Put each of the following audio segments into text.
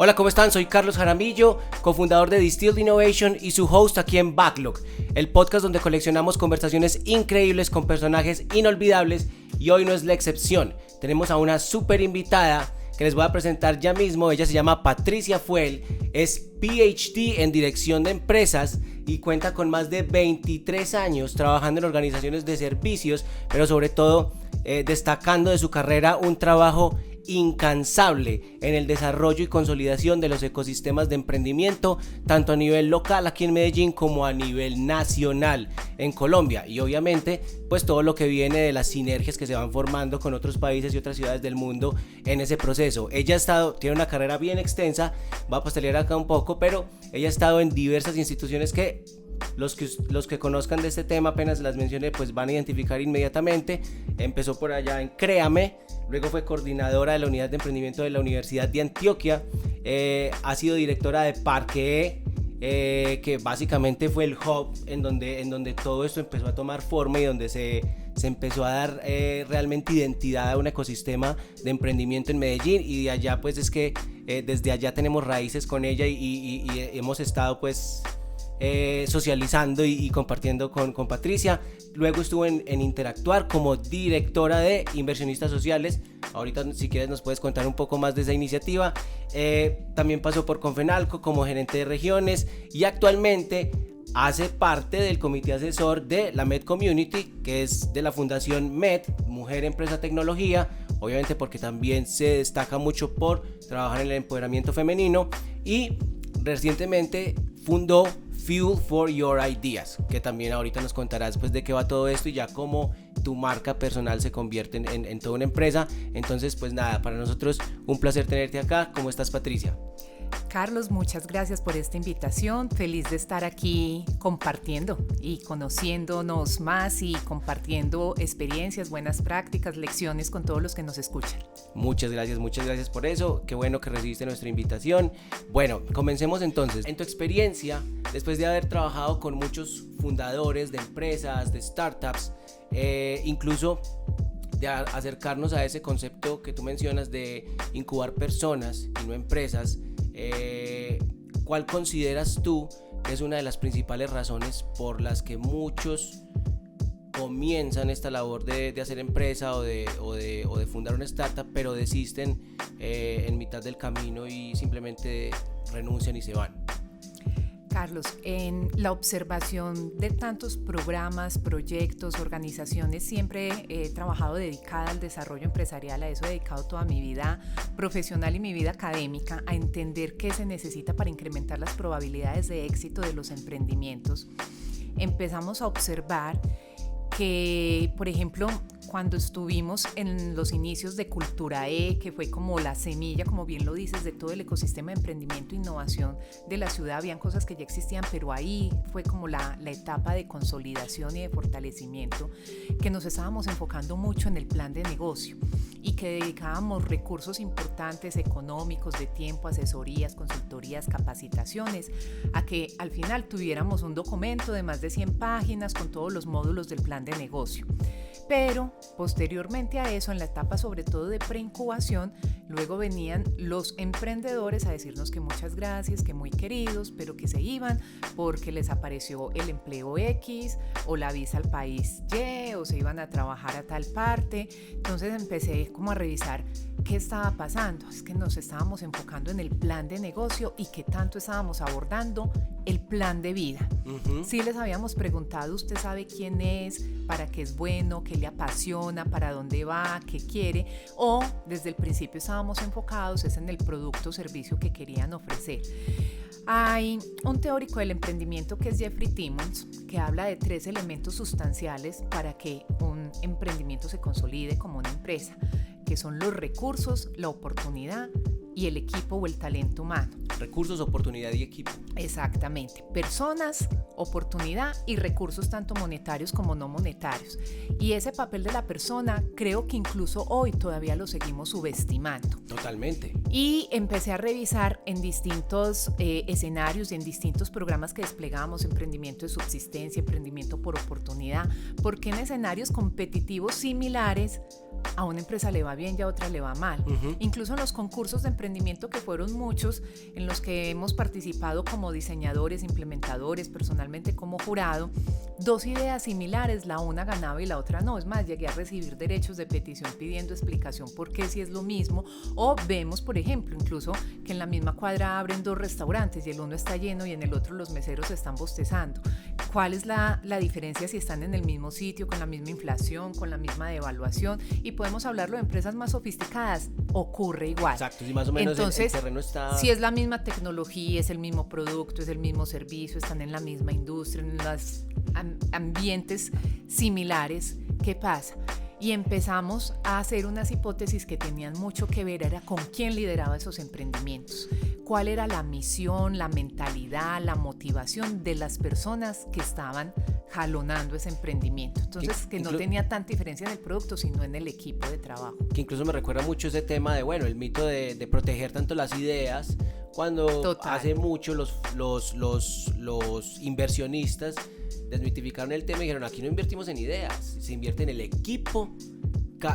Hola, ¿cómo están? Soy Carlos Jaramillo, cofundador de Distilled Innovation y su host aquí en Backlog, el podcast donde coleccionamos conversaciones increíbles con personajes inolvidables, y hoy no es la excepción. Tenemos a una súper invitada que les voy a presentar ya mismo. Ella se llama Patricia Fuel, es PhD en Dirección de Empresas y cuenta con más de 23 años trabajando en organizaciones de servicios, pero sobre todo destacando de su carrera un trabajo incansable en el desarrollo y consolidación de los ecosistemas de emprendimiento, tanto a nivel local aquí en Medellín como a nivel nacional en Colombia, y obviamente pues todo lo que viene de las sinergias que se van formando con otros países y otras ciudades del mundo en ese proceso. Ella tiene una carrera bien extensa, va a pastelear acá un poco, pero ella ha estado en diversas instituciones que los que conozcan de este tema, apenas las mencioné, pues van a identificar inmediatamente. Empezó por allá en Créame, luego fue coordinadora de la unidad de emprendimiento de la Universidad de Antioquia, ha sido directora de Parque que básicamente fue el hub en donde todo esto empezó a tomar forma y donde se empezó a dar realmente identidad a un ecosistema de emprendimiento en Medellín, y de allá pues es que desde allá tenemos raíces con ella y hemos estado pues socializando y compartiendo con Patricia. Luego estuvo en Interactuar como directora de inversionistas sociales. Ahorita si quieres nos puedes contar un poco más de esa iniciativa. También pasó por Confenalco como gerente de regiones y actualmente hace parte del comité asesor de la Med Community, que es de la fundación Med, Mujer, Empresa, Tecnología, obviamente porque también se destaca mucho por trabajar en el empoderamiento femenino, y recientemente fundó Fuel for Your Ideas, que también ahorita nos contarás pues de qué va todo esto y ya cómo tu marca personal se convierte en toda una empresa. Entonces pues nada, para nosotros un placer tenerte acá. ¿Cómo estás, Patricia? Carlos, muchas gracias por esta invitación. Feliz de estar aquí compartiendo y conociéndonos más y compartiendo experiencias, buenas prácticas, lecciones con todos los que nos escuchan. Muchas gracias por eso. Qué bueno que recibiste nuestra invitación. Bueno, comencemos entonces. En tu experiencia, después de haber trabajado con muchos fundadores de empresas, de startups, incluso de acercarnos a ese concepto que tú mencionas de incubar personas y no empresas, ¿cuál consideras tú que es una de las principales razones por las que muchos comienzan esta labor de hacer empresa o de fundar una startup, pero desisten en mitad del camino y simplemente renuncian y se van? Carlos, en la observación de tantos programas, proyectos, organizaciones, siempre he trabajado dedicada al desarrollo empresarial. A eso he dedicado toda mi vida profesional y mi vida académica, a entender qué se necesita para incrementar las probabilidades de éxito de los emprendimientos. Empezamos a observar que, por ejemplo, cuando estuvimos en los inicios de Cultura E, que fue como la semilla, como bien lo dices, de todo el ecosistema de emprendimiento e innovación de la ciudad, habían cosas que ya existían, pero ahí fue como la etapa de consolidación y de fortalecimiento, que nos estábamos enfocando mucho en el plan de negocio y que dedicábamos recursos importantes económicos, de tiempo, asesorías, consultorías, capacitaciones, a que al final tuviéramos un documento de más de 100 páginas con todos los módulos del plan de negocio. Pero posteriormente a eso, en la etapa sobre todo de preincubación, luego venían los emprendedores a decirnos que muchas gracias, que muy queridos, pero que se iban porque les apareció el empleo X o la visa al país Y, o se iban a trabajar a tal parte. Entonces empecé como a revisar qué estaba pasando. Es que nos estábamos enfocando en el plan de negocio y qué tanto estábamos abordando el plan de vida. Sí les habíamos preguntado, ¿usted sabe quién es? ¿Para qué es bueno? ¿Qué le apasiona? ¿Para dónde va? ¿Qué quiere? O desde el principio estábamos enfocados en el producto o servicio que querían ofrecer. Hay un teórico del emprendimiento que es Jeffrey Timmons, que habla de 3 elementos sustanciales para que un emprendimiento se consolide como una empresa, que son los recursos, la oportunidad y el equipo o el talento humano. Recursos, oportunidad y equipo. Exactamente. Personas, oportunidad y recursos tanto monetarios como no monetarios. Y ese papel de la persona creo que incluso hoy todavía lo seguimos subestimando. Totalmente. Y empecé a revisar en distintos escenarios, en distintos programas que desplegamos, emprendimiento de subsistencia, emprendimiento por oportunidad, porque en escenarios competitivos similares a una empresa le va bien y a otra le va mal. Incluso en los concursos de emprendimiento, que fueron muchos, en los que hemos participado como diseñadores, implementadores, personalmente como jurado, 2 ideas similares, la una ganaba y la otra no. Es más, llegué a recibir derechos de petición pidiendo explicación por qué si es lo mismo. O vemos, por ejemplo, incluso que en la misma cuadra abren 2 restaurantes y el uno está lleno y en el otro los meseros están bostezando. ¿Cuál es la diferencia si están en el mismo sitio, con la misma inflación, con la misma devaluación? Y podemos hablarlo de empresas más sofisticadas, ocurre igual. Exacto, y más o menos entonces, el terreno está... Si es la misma tecnología, es el mismo producto, es el mismo servicio, están en la misma industria, en los ambientes similares, ¿qué pasa? Y empezamos a hacer unas hipótesis que tenían mucho que ver, era con quién lideraba esos emprendimientos, cuál era la misión, la mentalidad, la motivación de las personas que estaban jalonando ese emprendimiento. Entonces, que no tenía tanta diferencia en el producto, sino en el equipo de trabajo. Que incluso me recuerda mucho ese tema de, bueno, el mito de proteger tanto las ideas, cuando Total. Hace mucho los inversionistas desmitificaron el tema y dijeron, aquí no invertimos en ideas, se invierte en el equipo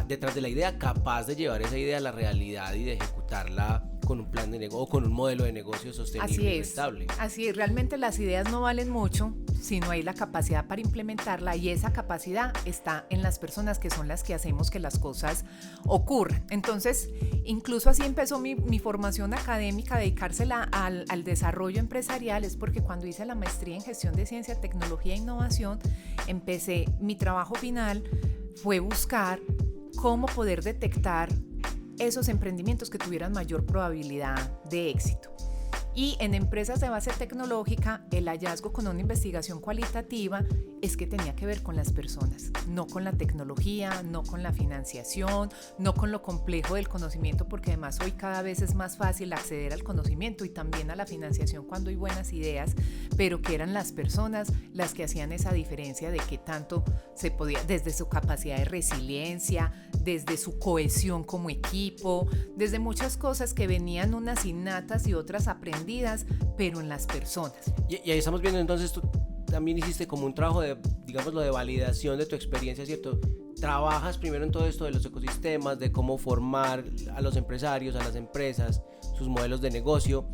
detrás de la idea capaz de llevar esa idea a la realidad y de ejecutarla con un plan de negocio o con un modelo de negocio sostenible y estable. Así es, realmente las ideas no valen mucho si no hay la capacidad para implementarla, y esa capacidad está en las personas, que son las que hacemos que las cosas ocurran. Entonces, incluso así empezó mi formación académica, dedicársela al desarrollo empresarial, es porque cuando hice la maestría en gestión de ciencia, tecnología e innovación, mi trabajo final fue buscar cómo poder detectar esos emprendimientos que tuvieran mayor probabilidad de éxito. Y en empresas de base tecnológica, el hallazgo con una investigación cualitativa es que tenía que ver con las personas, no con la tecnología, no con la financiación, no con lo complejo del conocimiento, porque además hoy cada vez es más fácil acceder al conocimiento y también a la financiación cuando hay buenas ideas, pero que eran las personas las que hacían esa diferencia de qué tanto se podía, desde su capacidad de resiliencia, desde su cohesión como equipo, desde muchas cosas que venían unas innatas y otras aprendidas, pero en las personas. Y ahí estamos viendo, entonces tú también hiciste como un trabajo de, digámoslo, de validación de tu experiencia, ¿cierto? Trabajas primero en todo esto de los ecosistemas, de cómo formar a los empresarios, a las empresas, sus modelos de negocio,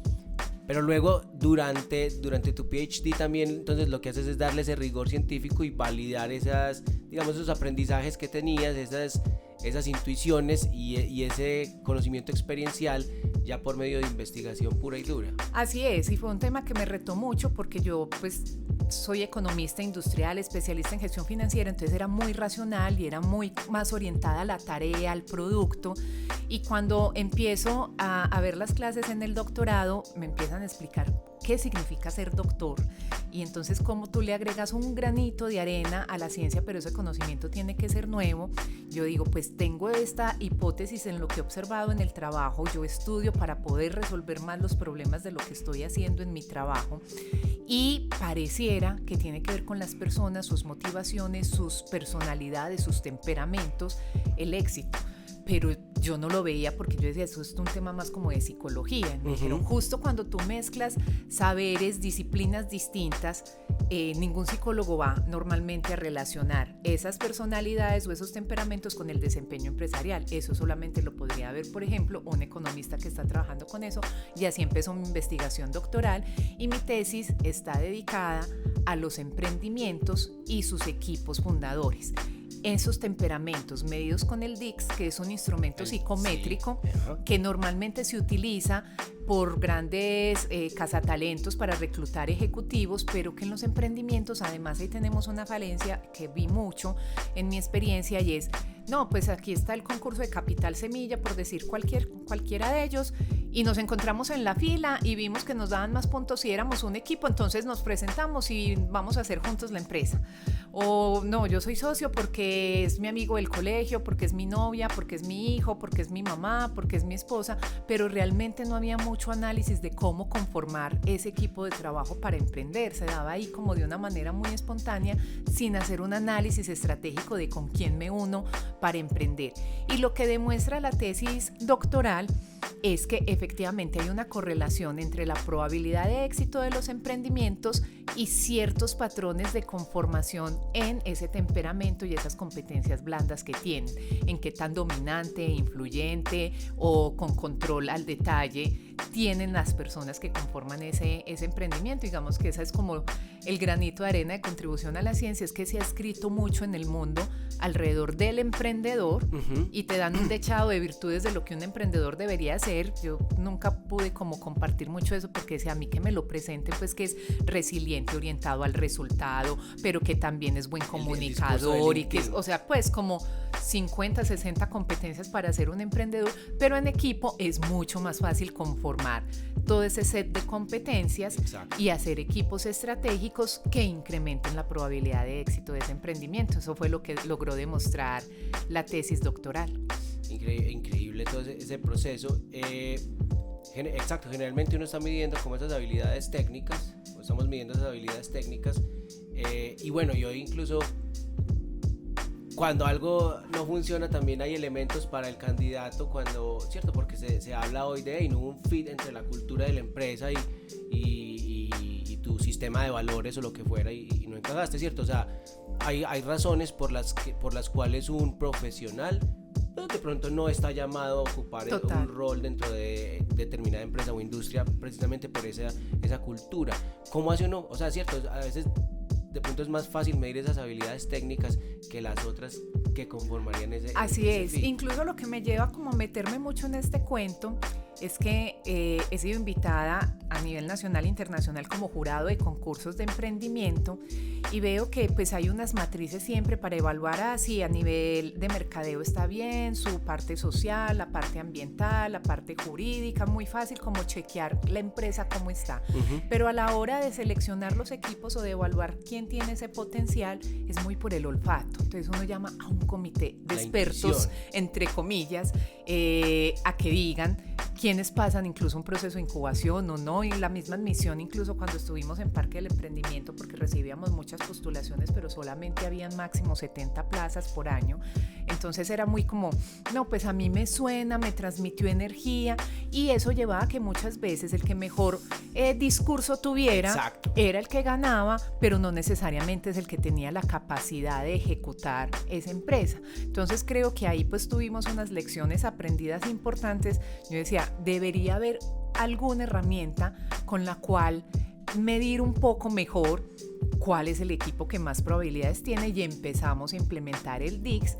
pero luego durante tu PhD también, entonces lo que haces es darle ese rigor científico y validar esos aprendizajes que tenías, esas intuiciones y ese conocimiento experiencial ya por medio de investigación pura y dura. Así es, y fue un tema que me retó mucho porque yo pues soy economista industrial, especialista en gestión financiera, entonces era muy racional y era muy más orientada a la tarea, al producto, y cuando empiezo a ver las clases en el doctorado me empiezan a explicar qué significa ser doctor, y entonces cómo tú le agregas un granito de arena a la ciencia, pero ese conocimiento tiene que ser nuevo. Yo digo, pues tengo esta hipótesis en lo que he observado en el trabajo, yo estudio para poder resolver más los problemas de lo que estoy haciendo en mi trabajo, y pareciera que tiene que ver con las personas, sus motivaciones, sus personalidades, sus temperamentos, el éxito. Pero yo no lo veía porque yo decía, eso es un tema más como de psicología. Me dijeron, justo cuando tú mezclas saberes, disciplinas distintas, ningún psicólogo va normalmente a relacionar esas personalidades o esos temperamentos con el desempeño empresarial. Eso solamente lo podría ver, por ejemplo, un economista que está trabajando con eso, y así empezó mi investigación doctoral, y mi tesis está dedicada a los emprendimientos y sus equipos fundadores. Esos temperamentos medidos con el DICS, que es un instrumento psicométrico que normalmente se utiliza por grandes cazatalentos para reclutar ejecutivos, pero que en los emprendimientos además ahí tenemos una falencia que vi mucho en mi experiencia, y es, no, pues aquí está el concurso de Capital Semilla, por decir cualquiera de ellos, y nos encontramos en la fila y vimos que nos daban más puntos si éramos un equipo, entonces nos presentamos y vamos a hacer juntos la empresa. O no, yo soy socio porque es mi amigo del colegio, porque es mi novia, porque es mi hijo, porque es mi mamá, porque es mi esposa, pero realmente no había mucho análisis de cómo conformar ese equipo de trabajo para emprender. Se daba ahí como de una manera muy espontánea, sin hacer un análisis estratégico de con quién me uno para emprender. Y lo que demuestra la tesis doctoral es que efectivamente hay una correlación entre la probabilidad de éxito de los emprendimientos y ciertos patrones de conformación en ese temperamento y esas competencias blandas que tienen, en qué tan dominante, influyente o con control al detalle tienen las personas que conforman ese emprendimiento. Digamos que esa es como el granito de arena de contribución a la ciencia, es que se ha escrito mucho en el mundo alrededor del emprendedor y te dan un dechado de virtudes de lo que un emprendedor debería hacer. Yo nunca pude como compartir mucho eso porque decía, a mí que me lo presente, pues que es resiliente, orientado al resultado, pero que también es buen comunicador y que es, o sea, pues como 50, 60 competencias para ser un emprendedor, pero en equipo es mucho más fácil conformar todo ese set de competencias. Exacto. Y hacer equipos estratégicos que incrementen la probabilidad de éxito de ese emprendimiento. Eso fue lo que logró demostrar la tesis doctoral. Increíble todo ese proceso. Exacto, generalmente uno está midiendo como esas habilidades técnicas, o estamos midiendo esas habilidades técnicas, y bueno, yo incluso cuando algo no funciona también hay elementos para el candidato, cuando, ¿cierto? Porque se habla hoy de no hubo un fit entre la cultura de la empresa y tu sistema de valores o lo que fuera y no encajaste, ¿cierto? O sea, hay razones por las cuales un profesional de pronto no está llamado a ocupar un rol dentro de determinada empresa o industria precisamente por esa cultura. ¿Cómo hace uno? O sea, cierto, a veces de pronto es más fácil medir esas habilidades técnicas que las otras que conformarían ese. Así es, incluso lo que me lleva como a meterme mucho en este cuento es que he sido invitada a nivel nacional e internacional como jurado de concursos de emprendimiento y veo que pues hay unas matrices siempre para evaluar si a nivel de mercadeo está bien, su parte social, la parte ambiental, la parte jurídica, muy fácil como chequear la empresa cómo está. Pero a la hora de seleccionar los equipos o de evaluar quién tiene ese potencial es muy por el olfato. Entonces uno llama a un comité de expertos, entre comillas, a que digan quiénes pasan incluso un proceso de incubación o no, y la misma admisión, incluso cuando estuvimos en Parque del Emprendimiento, porque recibíamos muchas postulaciones, pero solamente habían máximo 70 plazas por año. Entonces era muy como, no, pues a mí me suena, me transmitió energía, y eso llevaba a que muchas veces el que mejor discurso tuviera, exacto, era el que ganaba, pero no necesariamente es el que tenía la capacidad de ejecutar esa empresa. Entonces creo que ahí pues tuvimos unas lecciones aprendidas importantes. Yo decía, debería haber alguna herramienta con la cual medir un poco mejor cuál es el equipo que más probabilidades tiene, y empezamos a implementar el DICS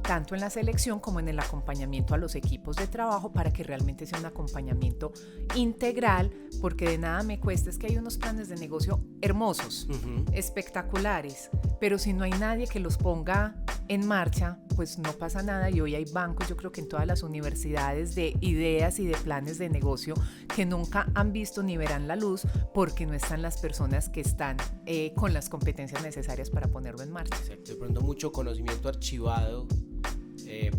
tanto en la selección como en el acompañamiento a los equipos de trabajo para que realmente sea un acompañamiento integral, porque de nada me cuesta, es que hay unos planes de negocio hermosos, espectaculares, pero si no hay nadie que los ponga en marcha, pues no pasa nada. Y hoy hay bancos, yo creo que en todas las universidades, de ideas y de planes de negocio que nunca han visto ni verán la luz porque no están las personas que están con las competencias necesarias para ponerlo en marcha. Exacto, de pronto mucho conocimiento archivado,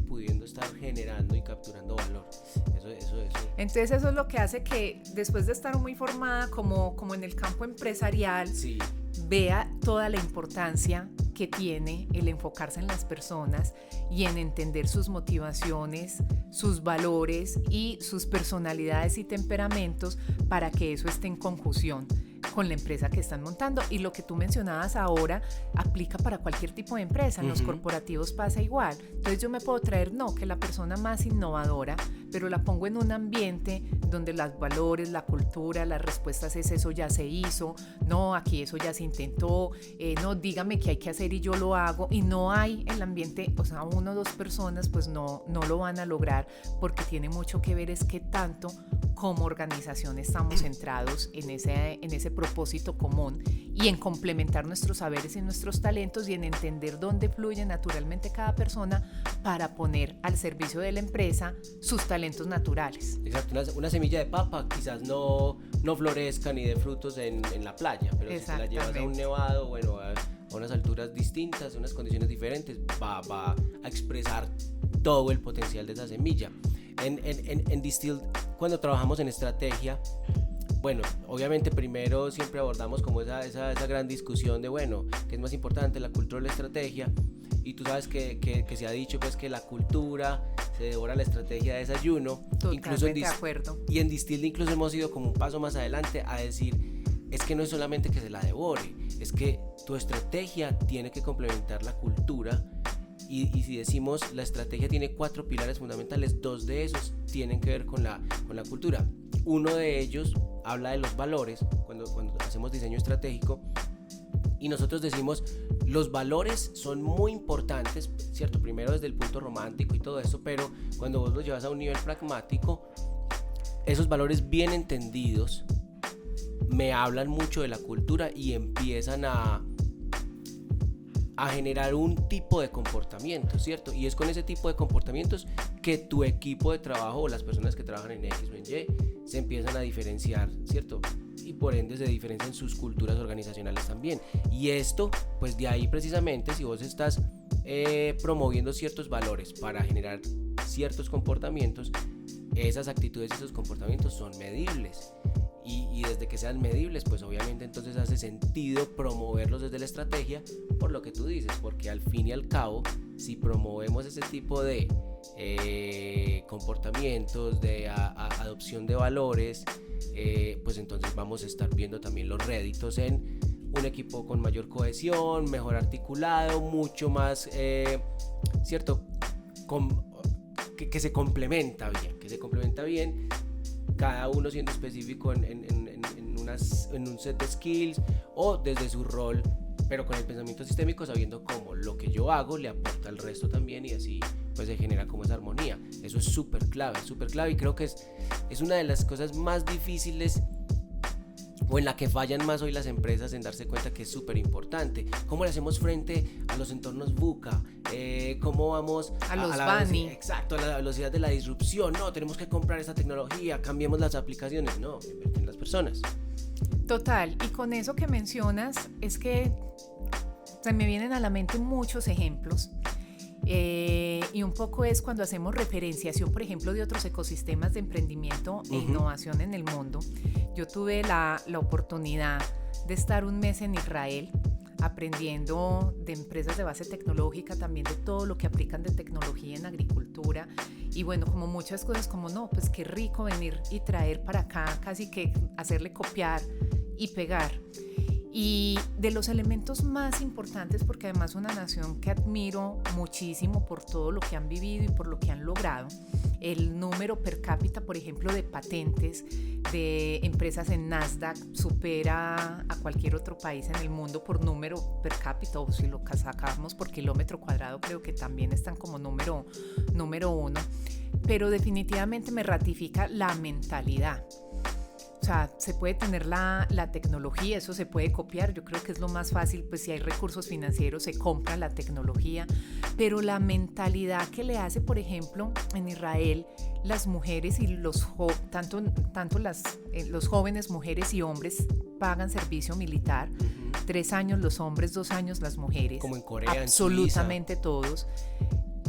pudiendo estar generando y capturando valor. Eso. Entonces eso es lo que hace que después de estar muy formada como en el campo empresarial, sí, vea toda la importancia que tiene el enfocarse en las personas y en entender sus motivaciones, sus valores y sus personalidades y temperamentos para que eso esté en conjunción con la empresa que están montando. Y lo que tú mencionabas ahora aplica para cualquier tipo de empresa. En los corporativos pasa igual. Entonces yo me puedo traer, que la persona más innovadora, pero la pongo en un ambiente donde los valores, la cultura, las respuestas es eso ya se hizo, no, aquí eso ya se intentó, no, dígame qué hay que hacer y yo lo hago, y no hay el ambiente, o sea, 1 o 2 personas pues no lo van a lograr, porque tiene mucho que ver es qué tanto como organización estamos centrados en ese propósito común y en complementar nuestros saberes y nuestros talentos y en entender dónde fluye naturalmente cada persona para poner al servicio de la empresa sus talentos naturales. Exacto, una semilla de papa quizás no florezca ni de frutos en la playa, pero si la llevas a un nevado, bueno, a unas alturas distintas, unas condiciones diferentes, va a expresar todo el potencial de esa semilla. En Distill, cuando trabajamos en estrategia, bueno, obviamente primero siempre abordamos como esa gran discusión de, bueno, ¿qué es más importante, la cultura o la estrategia? y tú sabes que se ha dicho pues que la cultura se devora la estrategia de desayuno. Totalmente incluso de acuerdo. Y en Distill incluso hemos ido como un paso más adelante a decir, es que no es solamente que se la devore, es que tu estrategia tiene que complementar la cultura. Y si decimos la estrategia tiene 4 pilares fundamentales, 2 de esos tienen que ver con la cultura. Uno de ellos habla de los valores, cuando hacemos diseño estratégico, y nosotros decimos los valores son muy importantes, ¿cierto? Primero desde el punto romántico y todo eso, pero cuando vos los llevas a un nivel pragmático, esos valores bien entendidos me hablan mucho de la cultura y empiezan a generar un tipo de comportamiento, ¿cierto? Y es con ese tipo de comportamientos que tu equipo de trabajo o las personas que trabajan en X o en Y se empiezan a diferenciar, ¿cierto? Y por ende se diferencian sus culturas organizacionales también. Y esto, pues de ahí precisamente, si vos estás promoviendo ciertos valores para generar ciertos comportamientos, esas actitudes y esos comportamientos son medibles. Y desde que sean medibles, pues obviamente entonces hace sentido promoverlos desde la estrategia, por lo que tú dices, porque al fin y al cabo, si promovemos ese tipo de comportamientos, de adopción de valores, pues entonces vamos a estar viendo también los réditos en un equipo con mayor cohesión, mejor articulado, mucho más, ¿cierto? Que se complementa bien, cada uno siendo específico en un set de skills o desde su rol, pero con el pensamiento sistémico, sabiendo cómo lo que yo hago le aporta al resto también, y así pues se genera como esa armonía. Eso es súper clave, y creo que es una de las cosas más difíciles o en la que fallan más hoy las empresas en darse cuenta que es súper importante. ¿Cómo le hacemos frente a los entornos VUCA? ¿Cómo vamos a los BANI? Exacto, a la velocidad de la disrupción. No, tenemos que comprar esta tecnología, cambiemos las aplicaciones. No, invertir en las personas. Total, y con eso que mencionas es que se me vienen a la mente muchos ejemplos. Y un poco es cuando hacemos referenciación, por ejemplo, de otros ecosistemas de emprendimiento e innovación en el mundo. Yo tuve la oportunidad de estar un mes en Israel aprendiendo de empresas de base tecnológica, también de todo lo que aplican de tecnología en agricultura, y bueno, como muchas cosas, como no, pues qué rico venir y traer para acá, casi que hacerle copiar y pegar. Y de los elementos más importantes, porque además es una nación que admiro muchísimo por todo lo que han vivido y por lo que han logrado, el número per cápita, por ejemplo, de patentes de empresas en Nasdaq supera a cualquier otro país en el mundo por número per cápita, o si lo sacamos por kilómetro cuadrado, creo que también están como número 1, pero definitivamente me ratifica la mentalidad. O sea, se puede tener la tecnología, eso se puede copiar, yo creo que es lo más fácil, pues si hay recursos financieros se compra la tecnología, pero la mentalidad que le hace, por ejemplo, en Israel, las mujeres y los jóvenes, mujeres y hombres pagan servicio militar, 3 años los hombres, 2 años las mujeres. Como en Corea, absolutamente en Suiza. Todos.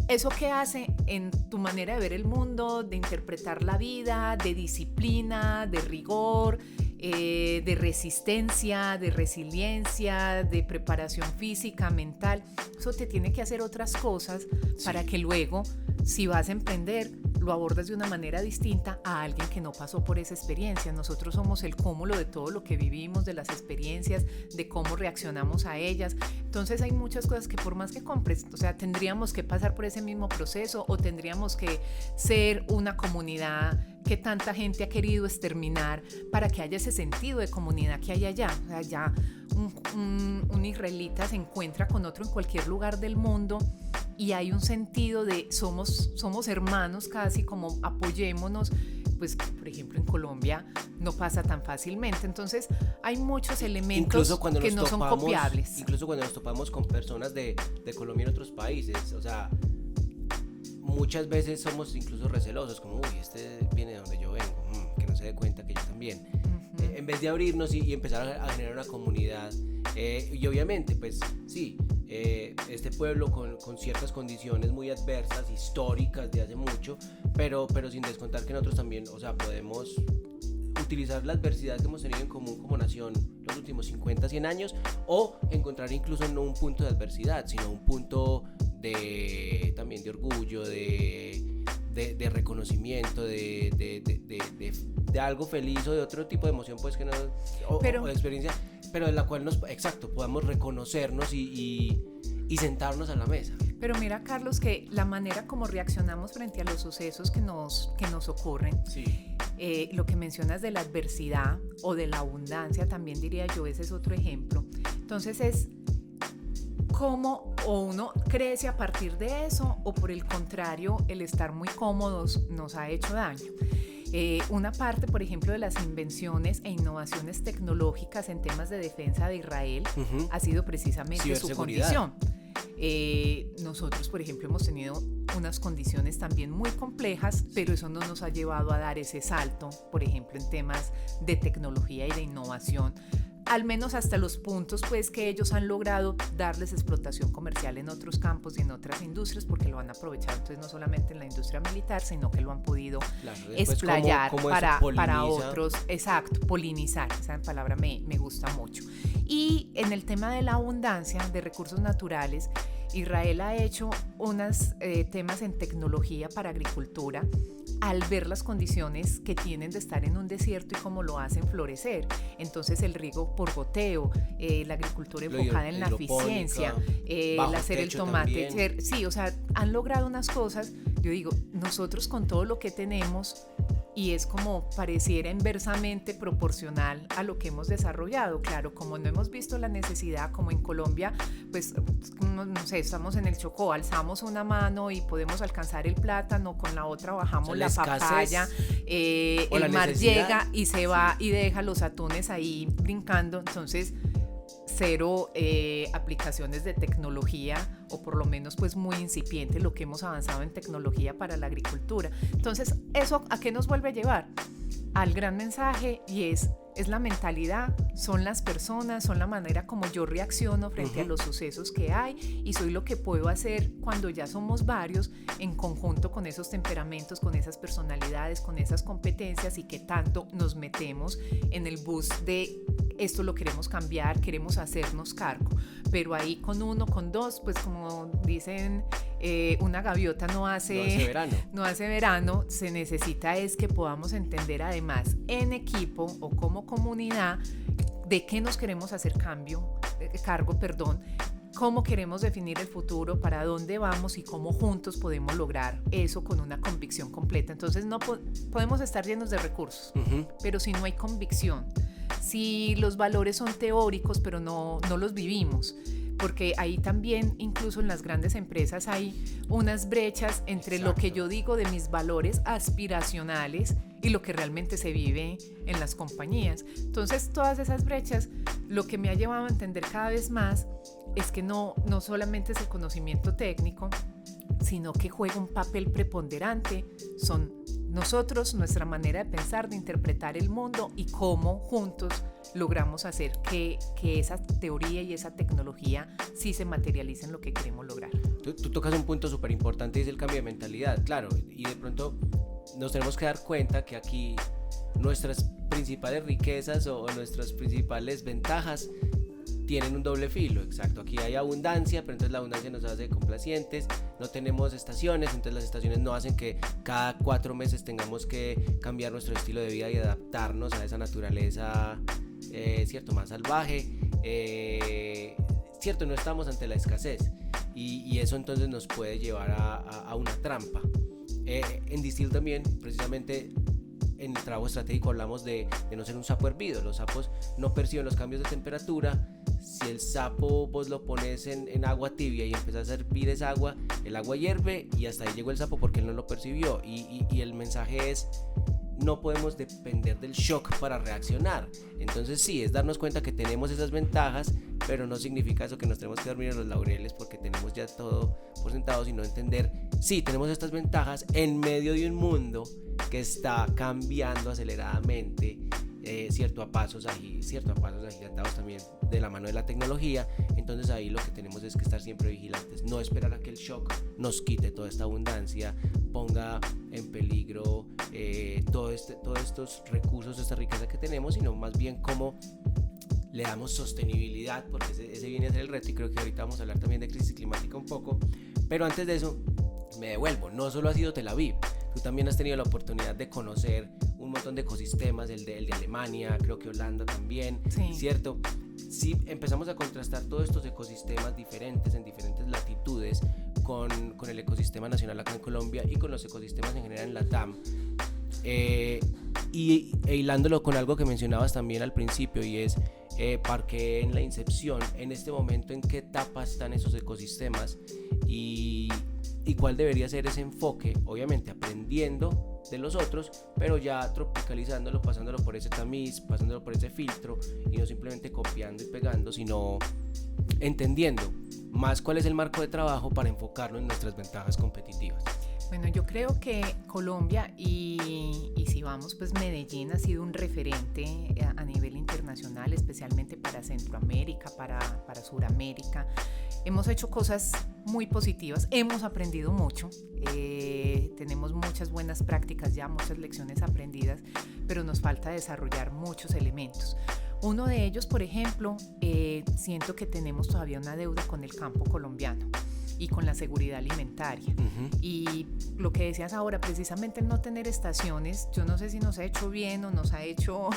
¿Eso qué hace en tu manera de ver el mundo, de interpretar la vida, de disciplina, de rigor, de resistencia, de resiliencia, de preparación física, mental? Eso te tiene que hacer otras cosas para que luego, si vas a emprender, lo abordas de una manera distinta a alguien que no pasó por esa experiencia. Nosotros somos el cúmulo de todo lo que vivimos, de las experiencias, de cómo reaccionamos a ellas. Entonces hay muchas cosas que por más que compres, o sea, tendríamos que pasar por ese mismo proceso, o tendríamos que ser una comunidad que tanta gente ha querido exterminar para que haya ese sentido de comunidad que hay allá. O sea, ya un israelita se encuentra con otro en cualquier lugar del mundo y hay un sentido de somos hermanos, casi como apoyémonos, pues por ejemplo en Colombia no pasa tan fácilmente. Entonces hay muchos elementos que no son copiables. Incluso cuando nos topamos con personas de Colombia en otros países, o sea, muchas veces somos incluso recelosos, como uy, este viene de donde yo vengo, que no se dé cuenta que yo también. En vez de abrirnos y empezar a generar una comunidad, y obviamente pues sí, este pueblo con ciertas condiciones muy adversas, históricas de hace mucho, pero sin descontar que nosotros también, o sea, podemos utilizar la adversidad que hemos tenido en común como nación los últimos 50, 100 años, o encontrar incluso no un punto de adversidad, sino un punto también de orgullo, de reconocimiento, de algo feliz o de otro tipo de emoción, pues que no, o de experiencia, pero de la cual podamos reconocernos y sentarnos a la mesa. Pero mira, Carlos, que la manera como reaccionamos frente a los sucesos que nos ocurren, sí. Lo que mencionas de la adversidad o de la abundancia, también diría yo, ese es otro ejemplo. Entonces es cómo o uno crece a partir de eso, o por el contrario, el estar muy cómodos nos ha hecho daño. Una parte, por ejemplo, de las invenciones e innovaciones tecnológicas en temas de defensa de Israel ha sido precisamente su condición. Nosotros, por ejemplo, hemos tenido unas condiciones también muy complejas, pero eso no nos ha llevado a dar ese salto, por ejemplo, en temas de tecnología y de innovación, al menos hasta los puntos pues que ellos han logrado darles explotación comercial en otros campos y en otras industrias, porque lo han aprovechado entonces no solamente en la industria militar, sino que lo han podido explayar para otros, polinizar, esa palabra me gusta mucho. Y en el tema de la abundancia de recursos naturales, Israel ha hecho unos temas en tecnología para agricultura al ver las condiciones que tienen de estar en un desierto y cómo lo hacen florecer. Entonces el riego por goteo, la agricultura enfocada en la eficiencia, el hacer el tomate. Sí, o sea, han logrado unas cosas. Yo digo, nosotros con todo lo que tenemos, y es como pareciera inversamente proporcional a lo que hemos desarrollado. Claro, como no hemos visto la necesidad, como en Colombia, pues no sé, estamos en el Chocó, alzamos una mano y podemos alcanzar el plátano, con la otra bajamos la papaya, el mar llega y se va y deja los atunes ahí brincando. Entonces cero aplicaciones de tecnología, o por lo menos pues muy incipiente lo que hemos avanzado en tecnología para la agricultura. Entonces, ¿eso a qué nos vuelve a llevar? Al gran mensaje, y es la mentalidad, son las personas, son la manera como yo reacciono frente a los sucesos que hay, y soy lo que puedo hacer cuando ya somos varios en conjunto con esos temperamentos, con esas personalidades, con esas competencias, y que tanto nos metemos en el bus de esto lo queremos cambiar, queremos hacernos cargo. Pero ahí con uno, con dos, pues como dicen, una gaviota no hace verano, se necesita es que podamos entender además en equipo o como comunidad de qué nos queremos hacer cargo, cómo queremos definir el futuro, para dónde vamos y cómo juntos podemos lograr eso con una convicción completa. Entonces no podemos estar llenos de recursos, pero si no hay convicción, si los valores son teóricos pero no los vivimos, porque ahí también, incluso en las grandes empresas, hay unas brechas entre lo que yo digo de mis valores aspiracionales y lo que realmente se vive en las compañías. Entonces, todas esas brechas, lo que me ha llevado a entender cada vez más es que no solamente es el conocimiento técnico, sino que juega un papel preponderante, son nosotros, nuestra manera de pensar, de interpretar el mundo, y cómo juntos logramos hacer que esa teoría y esa tecnología sí se materialicen en lo que queremos lograr. Tú tocas un punto súper importante, es el cambio de mentalidad, claro, y de pronto nos tenemos que dar cuenta que aquí nuestras principales riquezas o nuestras principales ventajas tienen un doble filo, exacto. Aquí hay abundancia, pero entonces la abundancia nos hace complacientes, no tenemos estaciones, entonces las estaciones no hacen que cada 4 meses tengamos que cambiar nuestro estilo de vida y adaptarnos a esa naturaleza, cierto, más salvaje, cierto, no estamos ante la escasez, y eso entonces nos puede llevar a una trampa. En Distill también, precisamente, en el trabajo estratégico hablamos de no ser un sapo hervido. Los sapos no perciben los cambios de temperatura. Si el sapo vos lo pones en agua tibia y empiezas a hervir esa agua, el agua hierve y hasta ahí llegó el sapo porque él no lo percibió. Y el mensaje es: no podemos depender del shock para reaccionar. Entonces sí, es darnos cuenta que tenemos esas ventajas, pero no significa eso que nos tenemos que dormir en los laureles porque tenemos ya todo por sentado, sino entender, sí, tenemos estas ventajas en medio de un mundo que está cambiando aceleradamente cierto a pasos agigantados también de la mano de la tecnología. Entonces ahí lo que tenemos es que estar siempre vigilantes, no esperar a que el shock nos quite toda esta abundancia, ponga en peligro todos estos recursos, esta riqueza que tenemos, sino más bien cómo le damos sostenibilidad, porque ese viene a ser el reto, y creo que ahorita vamos a hablar también de crisis climática un poco. Pero antes de eso me devuelvo, no solo ha sido Tel Aviv, tú también has tenido la oportunidad de conocer un montón de ecosistemas, el de Alemania, creo que Holanda también, sí. ¿Cierto? Si empezamos a contrastar todos estos ecosistemas diferentes en diferentes latitudes con el ecosistema nacional acá en Colombia y con los ecosistemas en general en la TAM, y hilándolo con algo que mencionabas también al principio, y es Parqué en la incepción, en este momento, en qué etapa están esos ecosistemas y cuál debería ser ese enfoque, obviamente aprendiendo de los otros, pero ya tropicalizándolo, pasándolo por ese tamiz, pasándolo por ese filtro, y no simplemente copiando y pegando, sino entendiendo más cuál es el marco de trabajo para enfocarlo en nuestras ventajas competitivas. Bueno, yo creo que Colombia y si vamos, pues Medellín ha sido un referente a nivel internacional, especialmente para Centroamérica, para Suramérica. Hemos hecho cosas muy positivas, hemos aprendido mucho, tenemos muchas buenas prácticas ya, muchas lecciones aprendidas, pero nos falta desarrollar muchos elementos. Uno de ellos, por ejemplo, siento que tenemos todavía una deuda con el campo colombiano y con la seguridad alimentaria. Y lo que decías ahora, precisamente el no tener estaciones, yo no sé si nos ha hecho bien o nos ha hecho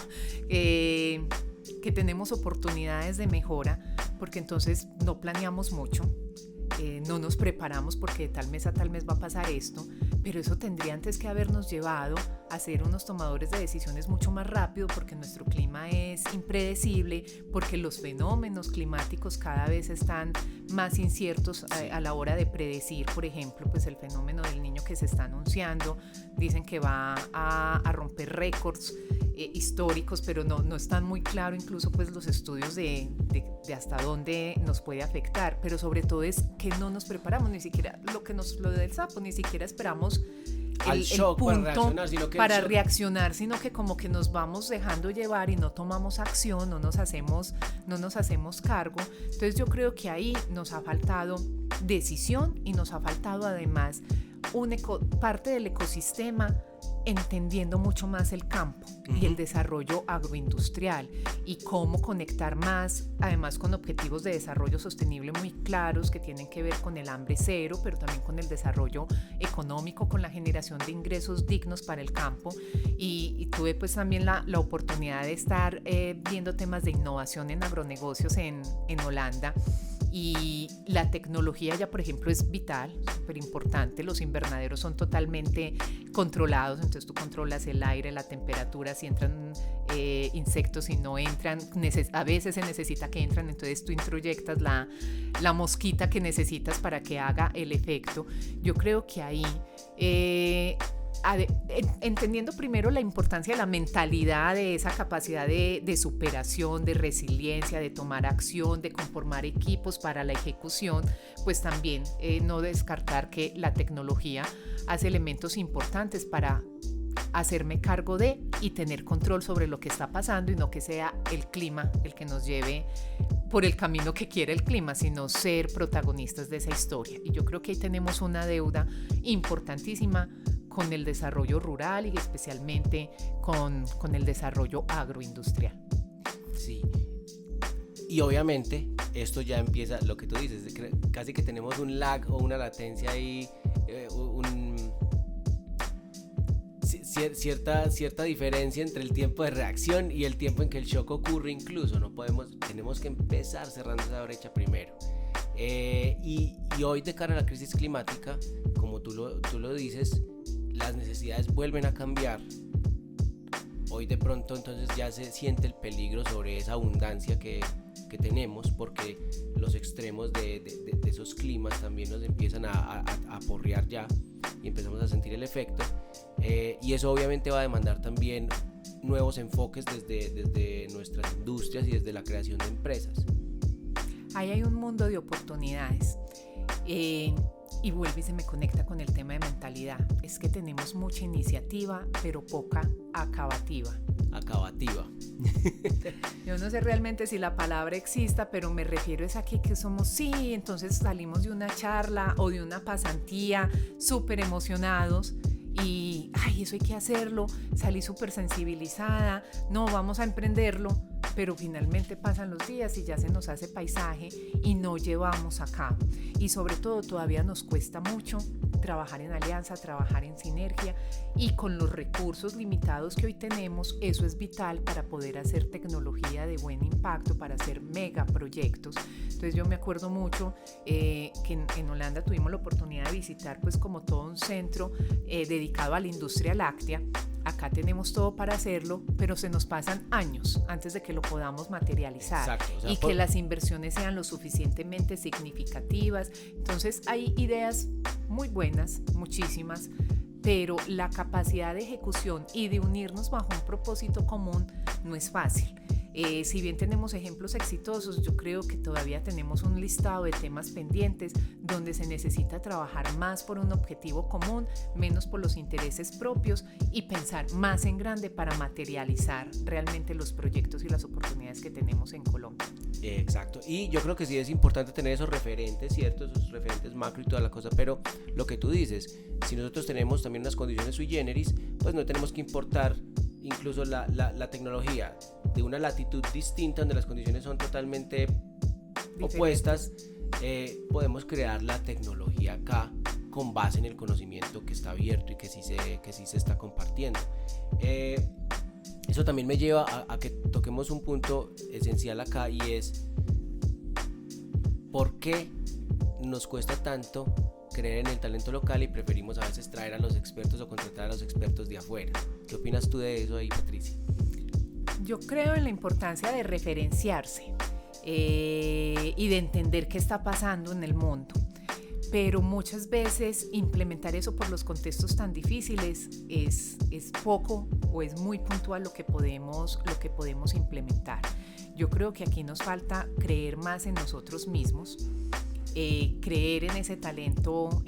que tenemos oportunidades de mejora, porque entonces no planeamos mucho, no nos preparamos porque de tal mes a tal mes va a pasar esto, pero eso tendría antes que habernos llevado a ser unos tomadores de decisiones mucho más rápido, porque nuestro clima es impredecible, porque los fenómenos climáticos cada vez están más inciertos a la hora de predecir. Por ejemplo, pues el fenómeno del Niño que se está anunciando, dicen que va a romper récords históricos, pero no están muy claros incluso pues los estudios de hasta dónde nos puede afectar, pero sobre todo es que no nos preparamos, ni siquiera lo del sapo, ni siquiera esperamos el punto para reaccionar, sino que como que nos vamos dejando llevar y no tomamos acción, no nos hacemos cargo. Entonces yo creo que ahí nos ha faltado decisión y nos ha faltado además parte del ecosistema entendiendo mucho más el campo y el desarrollo agroindustrial y cómo conectar más, además con objetivos de desarrollo sostenible muy claros que tienen que ver con el hambre cero, pero también con el desarrollo económico, con la generación de ingresos dignos para el campo. Y tuve pues también la oportunidad de estar viendo temas de innovación en agronegocios en Holanda. Y la tecnología ya, por ejemplo, es vital, súper importante. Los invernaderos son totalmente controlados, entonces tú controlas el aire, la temperatura, si entran insectos, si no entran, a veces se necesita que entran, entonces tú introyectas la mosquita que necesitas para que haga el efecto. Yo creo que ahí entendiendo primero la importancia de la mentalidad, de esa capacidad de superación, de resiliencia, de tomar acción, de conformar equipos para la ejecución, pues también no descartar que la tecnología hace elementos importantes para hacerme cargo de y tener control sobre lo que está pasando, y no que sea el clima el que nos lleve por el camino que quiere el clima, sino ser protagonistas de esa historia. Y yo creo que ahí tenemos una deuda importantísima con el desarrollo rural y especialmente con el desarrollo agroindustrial. Sí, y obviamente esto ya empieza, lo que tú dices, casi que tenemos un lag o una latencia ahí, cierta diferencia entre el tiempo de reacción y el tiempo en que el shock ocurre. Incluso tenemos que empezar cerrando esa brecha primero. Y hoy, de cara a la crisis climática, como tú lo dices, las necesidades vuelven a cambiar. Hoy de pronto entonces ya se siente el peligro sobre esa abundancia que tenemos, porque los extremos de esos climas también nos empiezan a porrear ya, y empezamos a sentir el efecto, y eso obviamente va a demandar también nuevos enfoques desde nuestras industrias y desde la creación de empresas. Ahí hay un mundo de oportunidades. Y vuelve y se me conecta con el tema de mentalidad. Es que tenemos mucha iniciativa, pero poca acabativa. Yo no sé realmente si la palabra exista, pero me refiero es aquí que somos, sí, entonces salimos de una charla o de una pasantía súper emocionados y, ay, eso hay que hacerlo, salí súper sensibilizada, no, vamos a emprenderlo, pero finalmente pasan los días y ya se nos hace paisaje y no llevamos a cabo. Y sobre todo todavía nos cuesta mucho trabajar en alianza, trabajar en sinergia, y con los recursos limitados que hoy tenemos, eso es vital para poder hacer tecnología de buen impacto, para hacer megaproyectos. Entonces yo me acuerdo mucho que en Holanda tuvimos la oportunidad de visitar pues como todo un centro dedicado a la industria láctea. Acá tenemos todo para hacerlo, pero se nos pasan años antes de que lo podamos materializar. Exacto, o sea, y que las inversiones sean lo suficientemente significativas. Entonces hay ideas muy buenas, muchísimas, pero la capacidad de ejecución y de unirnos bajo un propósito común no es fácil. Si bien tenemos ejemplos exitosos, yo creo que todavía tenemos un listado de temas pendientes donde se necesita trabajar más por un objetivo común, menos por los intereses propios, y pensar más en grande para materializar realmente los proyectos y las oportunidades que tenemos en Colombia. Exacto, y yo creo que sí es importante tener esos referentes, ¿cierto? Esos referentes macro y toda la cosa, pero lo que tú dices, si nosotros tenemos también unas condiciones sui generis, pues no tenemos que importar incluso la tecnología de una latitud distinta donde las condiciones son totalmente opuestas. Podemos crear la tecnología acá con base en el conocimiento que está abierto y que sí se está compartiendo. Eso también me lleva a que toquemos un punto esencial acá, y es ¿por qué nos cuesta tanto creer en el talento local y preferimos a veces traer a los expertos o contratar a los expertos de afuera? ¿Qué opinas tú de eso ahí, Patricia? Yo creo en la importancia de referenciarse y de entender qué está pasando en el mundo, pero muchas veces implementar eso por los contextos tan difíciles es poco o es muy puntual lo que podemos implementar. Yo creo que aquí nos falta creer más en nosotros mismos, creer en ese talento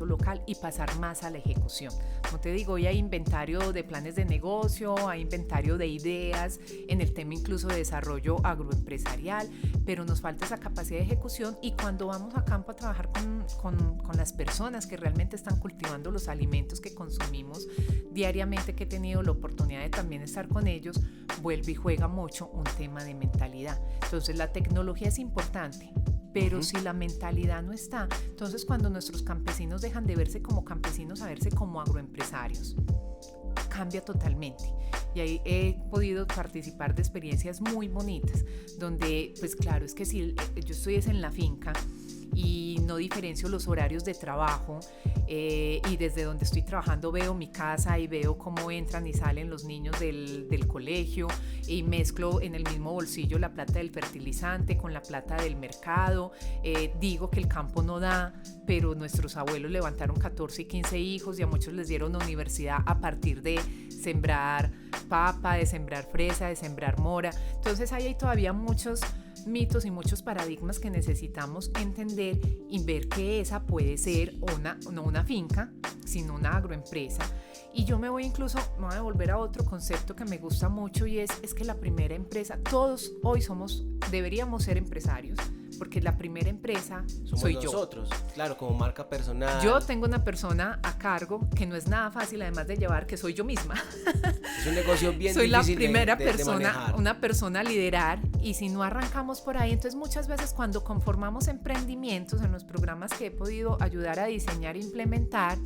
local y pasar más a la ejecución. Como te digo, hoy hay inventario de planes de negocio, hay inventario de ideas en el tema incluso de desarrollo agroempresarial, pero nos falta esa capacidad de ejecución, y cuando vamos a campo a trabajar con las personas que realmente están cultivando los alimentos que consumimos diariamente, que he tenido la oportunidad de también estar con ellos, vuelve y juega mucho un tema de mentalidad. Entonces la tecnología es importante, pero si la mentalidad no está, entonces cuando nuestros campesinos dejan de verse como campesinos a verse como agroempresarios, cambia totalmente. Y ahí he podido participar de experiencias muy bonitas, donde pues claro, es que si yo estoy en la finca y no diferencio los horarios de trabajo, y desde donde estoy trabajando veo mi casa y veo cómo entran y salen los niños del colegio, y mezclo en el mismo bolsillo la plata del fertilizante con la plata del mercado, digo que el campo no da, pero nuestros abuelos levantaron 14 y 15 hijos y a muchos les dieron universidad a partir de sembrar papa, de sembrar fresa, de sembrar mora. Entonces ahí hay todavía muchos mitos y muchos paradigmas que necesitamos entender y ver que esa puede ser no una finca, sino una agroempresa. Y yo me voy a devolver a otro concepto que me gusta mucho, y es que la primera empresa, todos hoy deberíamos ser empresarios, porque la primera empresa soy nosotros, claro, como marca personal. Yo tengo una persona a cargo que no es nada fácil además de llevar, que soy yo misma. Es un negocio bien soy difícil la primera de persona, manejar. una persona a liderar, y si no arrancamos por ahí, entonces muchas veces cuando conformamos emprendimientos en los programas que he podido ayudar a diseñar e implementar,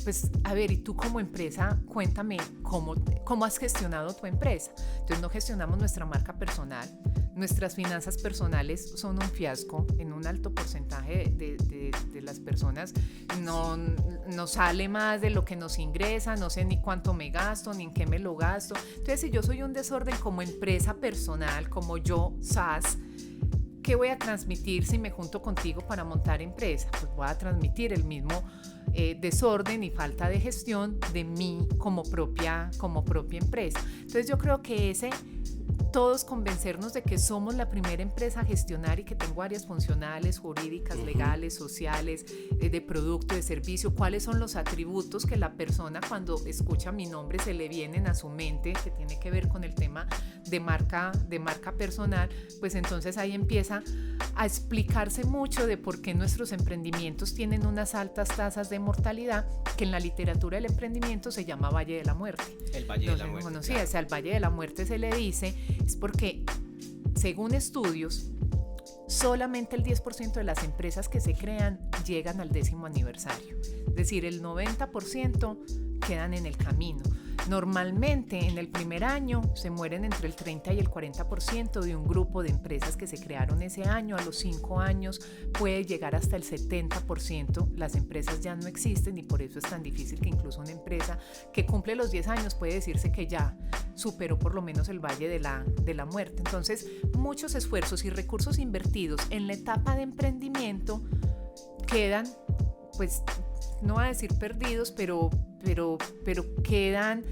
pues a ver, y tú como empresa, cuéntame cómo has gestionado tu empresa. Entonces no gestionamos nuestra marca personal, nuestras finanzas personales son un fiasco. En un alto porcentaje de las personas no sale más de lo que nos ingresa, no sé ni cuánto me gasto, ni en qué me lo gasto. Entonces si yo soy un desorden como empresa personal, como yo, SAS, ¿qué voy a transmitir si me junto contigo para montar empresa? Pues voy a transmitir el mismo desorden y falta de gestión de mí como propia empresa. Entonces yo creo que todos convencernos de que somos la primera empresa a gestionar y que tengo áreas funcionales, jurídicas, legales, sociales, de producto, de servicio, cuáles son los atributos que la persona cuando escucha mi nombre se le vienen a su mente, que tiene que ver con el tema de marca personal, pues entonces ahí empieza a explicarse mucho de por qué nuestros emprendimientos tienen unas altas tasas de mortalidad, que en la literatura del emprendimiento se llama Valle de la Muerte. El Valle de la Muerte. Bueno, sí, o sea, el Valle de la Muerte se le dice, es porque, según estudios, solamente el 10% de las empresas que se crean llegan al 10º aniversario. Es decir, el 90% quedan en el camino. Normalmente en el primer año se mueren entre el 30 y el 40% de un grupo de empresas que se crearon ese año. A los 5 años puede llegar hasta el 70%. Las empresas ya no existen y por eso es tan difícil que incluso una empresa que cumple los 10 años puede decirse que ya superó por lo menos el Valle de la Muerte. Entonces, muchos esfuerzos y recursos invertidos en la etapa de emprendimiento quedan, pues, no voy a decir perdidos, pero quedan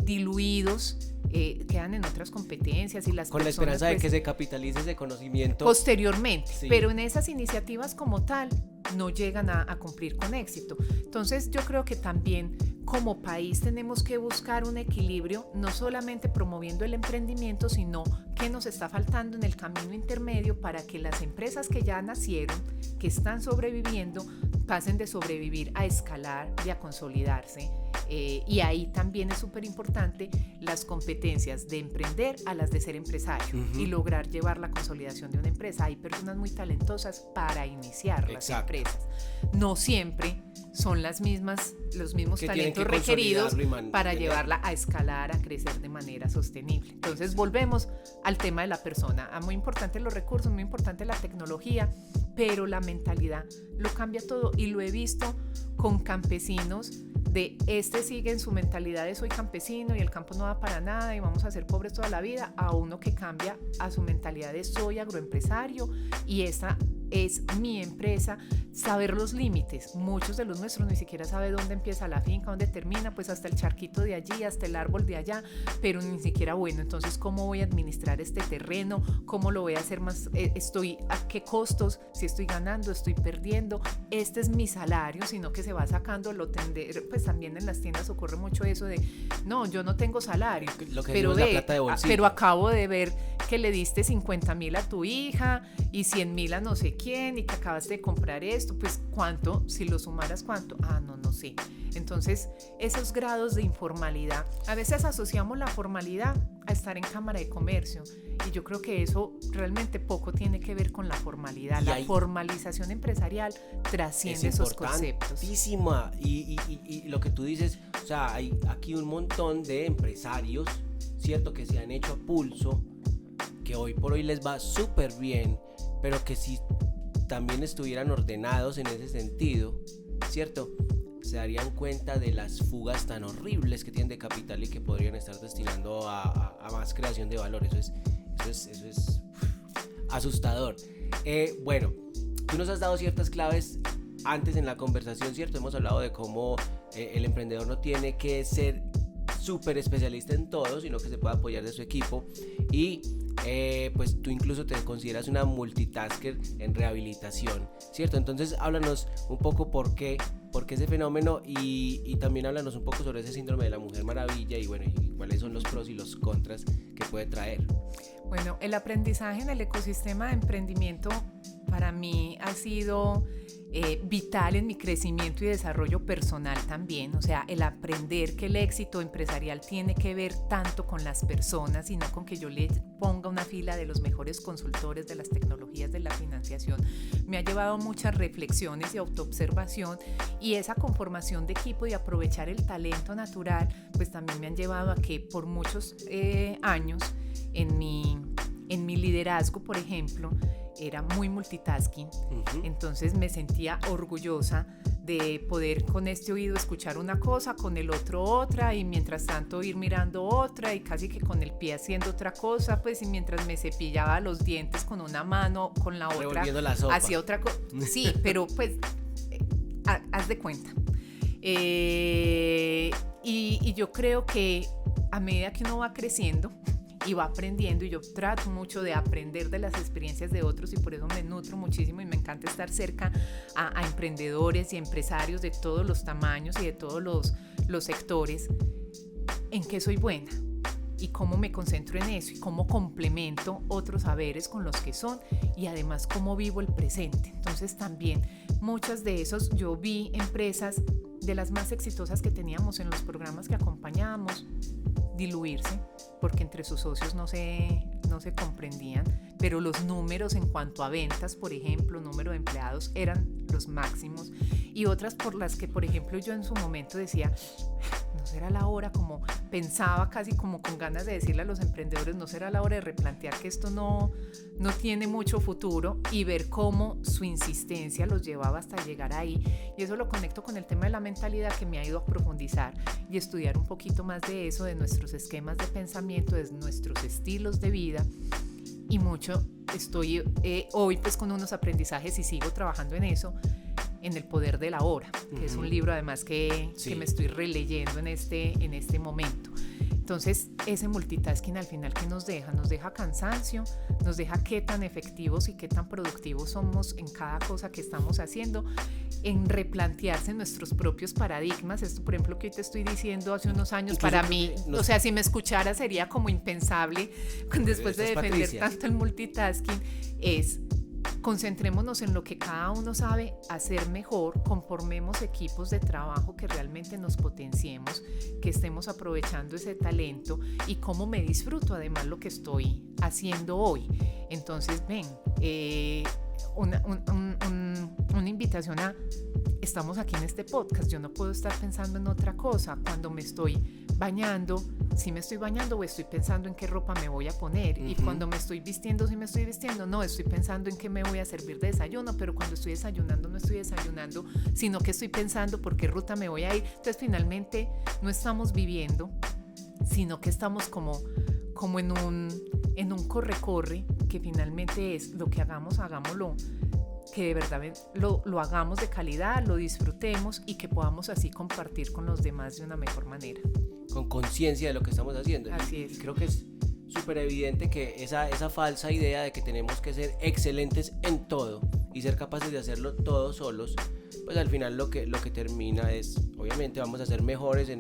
diluidos, quedan en otras competencias y las con personas, la esperanza de que se capitalice ese conocimiento posteriormente, sí. Pero en esas iniciativas como tal no llegan a cumplir con éxito. Entonces yo creo que también como país tenemos que buscar un equilibrio, no solamente promoviendo el emprendimiento, sino qué nos está faltando en el camino intermedio para que las empresas que ya nacieron, que están sobreviviendo, pasen de sobrevivir a escalar y a consolidarse. Y ahí también es súper importante las competencias de emprender a las de ser empresario y lograr llevar la consolidación de una empresa. Hay personas muy talentosas para iniciar las empresas. No siempre son los mismos talentos requeridos para llevarla a escalar, a crecer de manera sostenible. Entonces volvemos al tema de la persona. Muy importante los recursos, muy importante la tecnología, pero la mentalidad lo cambia todo y lo he visto con campesinos de sigue en su mentalidad de soy campesino y el campo no da para nada y vamos a ser pobres toda la vida, a uno que cambia a su mentalidad de soy agroempresario y esta es mi empresa, saber los límites. Muchos de los nuestros ni siquiera saben dónde empieza la finca, dónde termina, pues hasta el charquito de allí, hasta el árbol de allá, pero ni siquiera, bueno, entonces ¿cómo voy a administrar este terreno? ¿Cómo lo voy a hacer más? ¿A qué costos? Si estoy ganando, estoy perdiendo, este es mi salario, sino que se va sacando, pues también en las tiendas ocurre mucho eso de, no, yo no tengo salario, pero acabo de ver que le diste 50,000 a tu hija y 100,000 a no sé quién y que acabas de comprar esto, pues ¿cuánto? Si lo sumaras, ¿cuánto? No sé. Entonces, esos grados de informalidad, a veces asociamos la formalidad a estar en cámara de comercio y yo creo que eso realmente poco tiene que ver con la formalidad. La formalización empresarial trasciende esos conceptos. Y lo que tú dices, o sea, hay aquí un montón de empresarios, ¿cierto? Que se han hecho a pulso, que hoy por hoy les va súper bien, pero que si también estuvieran ordenados en ese sentido, ¿cierto? Se darían cuenta de las fugas tan horribles que tienen de capital y que podrían estar destinando a más creación de valor. Eso es asustador. Bueno, tú nos has dado ciertas claves antes en la conversación, ¿cierto? Hemos hablado de cómo el emprendedor no tiene que ser súper especialista en todo, sino que se puede apoyar de su equipo y pues tú incluso te consideras una multitasker en rehabilitación, ¿cierto? Entonces háblanos un poco por qué ese fenómeno y también háblanos un poco sobre ese síndrome de la Mujer Maravilla y bueno, y cuáles son los pros y los contras que puede traer. Bueno, el aprendizaje en el ecosistema de emprendimiento para mí ha sido vital en mi crecimiento y desarrollo personal también. O sea, el aprender que el éxito empresarial tiene que ver tanto con las personas y no con que yo le ponga una fila de los mejores consultores de las tecnologías de la financiación, me ha llevado a muchas reflexiones y autoobservación, y esa conformación de equipo y aprovechar el talento natural pues también me han llevado a que por muchos años en mi liderazgo, por ejemplo, era muy multitasking. Entonces me sentía orgullosa de poder con este oído escuchar una cosa, con el otro otra, y mientras tanto ir mirando otra, y casi que con el pie haciendo otra cosa, pues, y mientras me cepillaba los dientes con una mano, con la otra hacía otra cosa. Sí, pero pues haz de cuenta. Y yo creo que a medida que uno va creciendo y va aprendiendo, y yo trato mucho de aprender de las experiencias de otros y por eso me nutro muchísimo y me encanta estar cerca a emprendedores y empresarios de todos los tamaños y de todos los sectores. ¿En qué soy buena? Y cómo me concentro en eso y cómo complemento otros saberes con los que son, y además cómo vivo el presente. Entonces también muchas de esos, yo vi empresas de las más exitosas que teníamos en los programas que acompañábamos diluirse porque entre sus socios no se comprendían, pero los números en cuanto a ventas, por ejemplo, número de empleados, eran los máximos, y otras por las que, por ejemplo, yo en su momento decía, no será la hora, como pensaba casi como con ganas de decirle a los emprendedores, no será la hora de replantear que esto no tiene mucho futuro, y ver cómo su insistencia los llevaba hasta llegar ahí. Y eso lo conecto con el tema de la mentalidad, que me ha ido a profundizar y estudiar un poquito más de eso, de nuestros esquemas de pensamiento, de nuestros estilos de vida, y mucho estoy hoy pues con unos aprendizajes y sigo trabajando en eso, en El poder de la hora, que es un libro además que me estoy releyendo en este momento. Entonces, ese multitasking al final, ¿qué nos deja? Nos deja cansancio, nos deja qué tan efectivos y qué tan productivos somos en cada cosa que estamos haciendo, en replantearse nuestros propios paradigmas. Esto, por ejemplo, que hoy te estoy diciendo, hace unos años, incluso para mí, o sea, si me escuchara sería como impensable, después de defender Patricia tanto el multitasking, es: concentrémonos en lo que cada uno sabe hacer mejor, conformemos equipos de trabajo que realmente nos potenciemos, que estemos aprovechando ese talento, y cómo me disfruto además lo que estoy haciendo hoy. Entonces, ven, una invitación a: estamos aquí en este podcast, yo no puedo estar pensando en otra cosa. Cuando me estoy bañando, si me estoy bañando o estoy pensando en qué ropa me voy a poner, y cuando me estoy vistiendo, si me estoy vistiendo, no, estoy pensando en qué me voy a servir de desayuno, pero cuando estoy desayunando, no estoy desayunando, sino que estoy pensando por qué ruta me voy a ir. Entonces, finalmente, no estamos viviendo, sino que estamos como en un corre-corre, que finalmente es lo que hagamos, hagámoslo, que de verdad lo hagamos de calidad, lo disfrutemos, y que podamos así compartir con los demás de una mejor manera. Con conciencia de lo que estamos haciendo. Así es. Y creo que es súper evidente que esa falsa idea de que tenemos que ser excelentes en todo y ser capaces de hacerlo todos solos, pues al final lo que termina es, obviamente vamos a ser mejores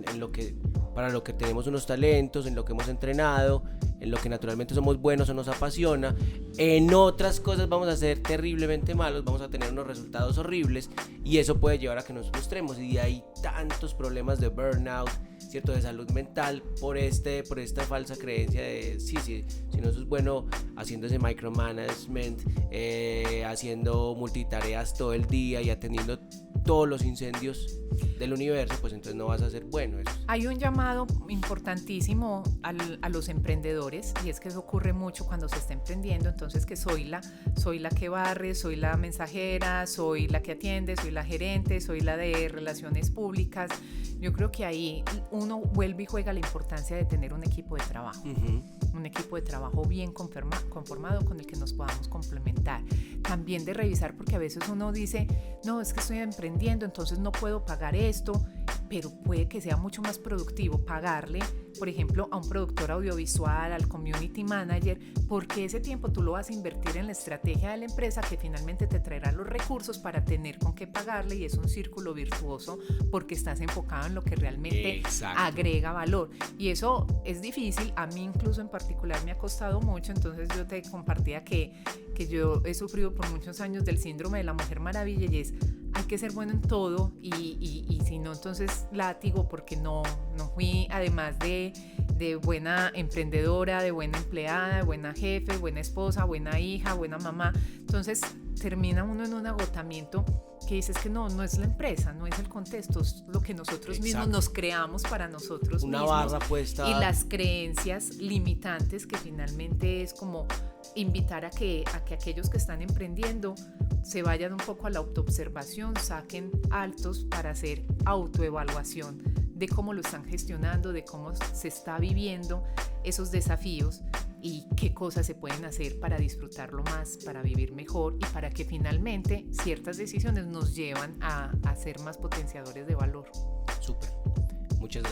para lo que tenemos unos talentos, en lo que hemos entrenado, en lo que naturalmente somos buenos o nos apasiona. En otras cosas vamos a ser terriblemente malos, vamos a tener unos resultados horribles, y eso puede llevar a que nos frustremos, y de ahí tantos problemas de burnout, ¿cierto?, de salud mental, por esta falsa creencia de si no sos bueno haciendo ese micromanagement, haciendo multitareas todo el día y atendiendo todos los incendios del universo, pues entonces no vas a ser bueno. Hay un llamado importantísimo a los emprendedores, y es que eso ocurre mucho cuando se está emprendiendo. Entonces, que soy la que barre, soy la mensajera, soy la que atiende, soy la gerente, soy la de relaciones públicas. Yo creo que ahí uno vuelve y juega la importancia de tener un equipo de trabajo, un equipo de trabajo bien conformado, con el que nos podamos complementar. También de revisar, porque a veces uno dice, no, es que estoy emprendiendo, entonces no puedo pagar esto, pero puede que sea mucho más productivo pagarle, por ejemplo, a un productor audiovisual, al community manager, porque ese tiempo tú lo vas a invertir en la estrategia de la empresa, que finalmente te traerá los recursos para tener con qué pagarle, y es un círculo virtuoso porque estás enfocado en lo que realmente agrega valor. Y eso es difícil, a mí incluso en particular me ha costado mucho. Entonces yo te compartía que yo he sufrido por muchos años del síndrome de la Mujer Maravilla, y es: hay que ser bueno en todo, y si no, entonces látigo, porque no fui, además de buena emprendedora, de buena empleada, de buena jefe, buena esposa, buena hija, buena mamá. Entonces termina uno en un agotamiento que dices que no es la empresa, no es el contexto, es lo que nosotros mismos nos creamos para nosotros una mismos. Barra puesta. Y las creencias limitantes, que finalmente es como invitar a que aquellos que están emprendiendo se vayan un poco a la autoobservación, saquen altos para hacer autoevaluación de cómo lo están gestionando, de cómo se está viviendo esos desafíos, y qué cosas se pueden hacer para disfrutarlo más, para vivir mejor, y para que finalmente ciertas decisiones nos llevan a ser más potenciadores de valor. Súper. Muchas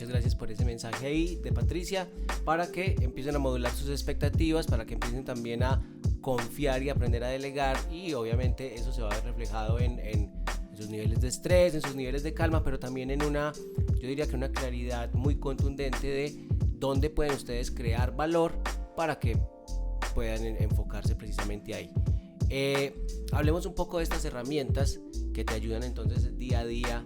gracias por ese mensaje ahí de Patricia, para que empiecen a modular sus expectativas, para que empiecen también a confiar y aprender a delegar, y obviamente eso se va a ver reflejado en sus niveles de estrés, en sus niveles de calma, pero también en yo diría que una claridad muy contundente de dónde pueden ustedes crear valor para que puedan enfocarse precisamente ahí. Hablemos un poco de estas herramientas que te ayudan entonces día a día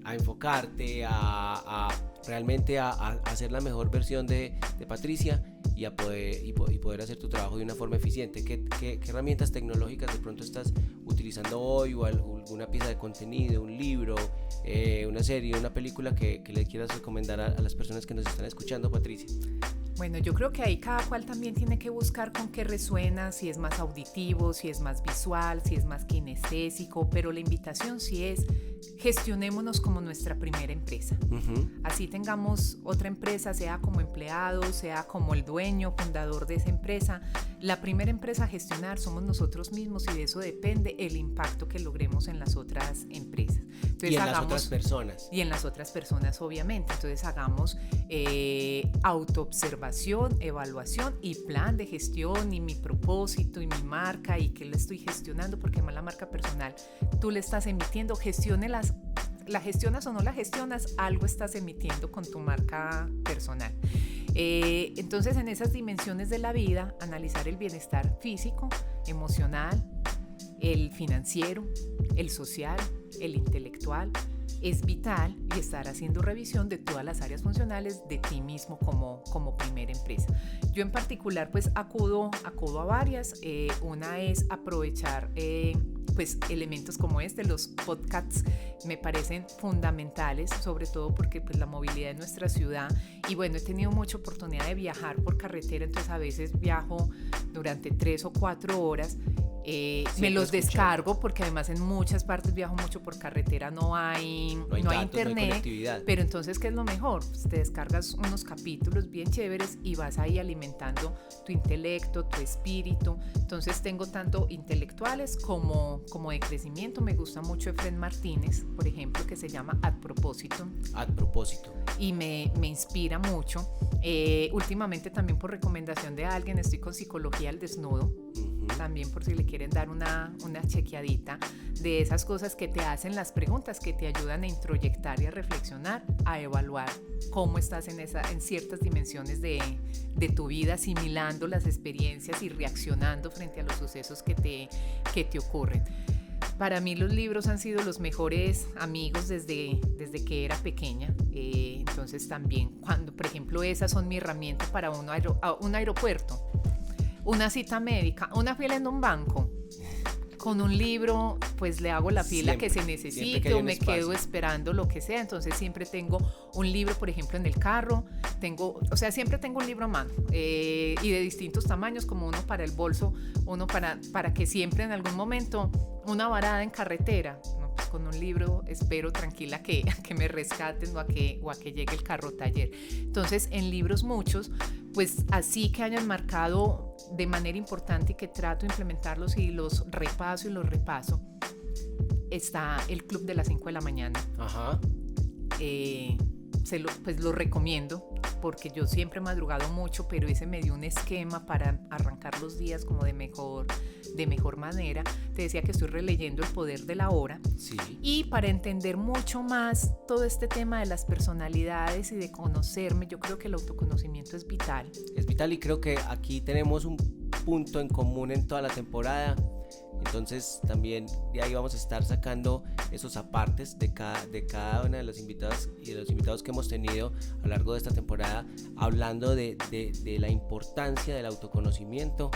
a enfocarte, a realmente a hacer la mejor versión de Patricia y poder hacer tu trabajo de una forma eficiente. ¿Qué herramientas tecnológicas de pronto estás utilizando hoy, o alguna pieza de contenido, un libro, una serie, una película que le quieras recomendar a las personas que nos están escuchando, Patricia? Bueno, yo creo que ahí cada cual también tiene que buscar con qué resuena, si es más auditivo, si es más visual, si es más kinestésico, pero la invitación sí es: gestionémonos como nuestra primera empresa. Así tengamos otra empresa, sea como empleado, sea como el dueño, fundador de esa empresa. La primera empresa a gestionar somos nosotros mismos, y de eso depende el impacto que logremos en las otras empresas. Entonces, y en las otras personas. Y en las otras personas, obviamente. Entonces hagamos autoobservación, evaluación y plan de gestión, y mi propósito y mi marca, y qué le estoy gestionando, porque además la marca personal tú le estás emitiendo, la gestionas o no la gestionas, algo estás emitiendo con tu marca personal. Entonces, en esas dimensiones de la vida, analizar el bienestar físico, emocional, el financiero, el social, el intelectual, es vital, y estar haciendo revisión de todas las áreas funcionales de ti mismo como primera empresa. Yo en particular pues acudo a varias. Una es aprovechar pues elementos como los podcasts me parecen fundamentales, sobre todo porque pues la movilidad de nuestra ciudad, y bueno, he tenido mucha oportunidad de viajar por carretera, entonces a veces viajo durante 3 o 4 horas. Me los descargo, porque además en muchas partes viajo mucho por carretera, no hay internet, pero entonces ¿qué es lo mejor? Pues te descargas unos capítulos bien chéveres y vas ahí alimentando tu intelecto, tu espíritu. Entonces tengo tanto intelectuales como de crecimiento. Me gusta mucho Efrén Martínez, por ejemplo, que se llama Ad Propósito, y me inspira mucho. Últimamente también por recomendación de alguien estoy con Psicología al Desnudo, también por si le quieren dar una chequeadita de esas cosas que te hacen, las preguntas que te ayudan a introyectar y a reflexionar, a evaluar cómo estás en ciertas dimensiones de tu vida, asimilando las experiencias y reaccionando frente a los sucesos que te ocurren. Para mí los libros han sido los mejores amigos desde que era pequeña. Entonces también, cuando, por ejemplo, esas son mi herramienta para un aeropuerto, una cita médica, una fila en un banco. Con un libro, pues le hago la fila que se necesite, o me quedo esperando lo que sea. Entonces siempre tengo un libro, por ejemplo, en el carro. Siempre tengo un libro a mano, y de distintos tamaños, como uno para el bolso, uno para que siempre en algún momento, una varada en carretera, ¿no? Pues con un libro espero tranquila que me rescaten, o a que llegue el carro taller. Entonces, en libros muchos, pues así que hayan marcado de manera importante y que trato de implementarlos y los repaso, está el Club de las 5 de la mañana. Ajá. Pues lo recomiendo, porque yo siempre he madrugado mucho, pero ese me dio un esquema para arrancar los días como de mejor manera. Te decía que estoy releyendo El poder de la hora. Sí. Y para entender mucho más todo este tema de las personalidades y de conocerme, yo creo que el autoconocimiento es vital. Es vital, y creo que aquí tenemos un punto en común en toda la temporada. Entonces también de ahí vamos a estar sacando esos apartes de cada una de los invitados y de los invitados que hemos tenido a lo largo de esta temporada, hablando de la importancia del autoconocimiento,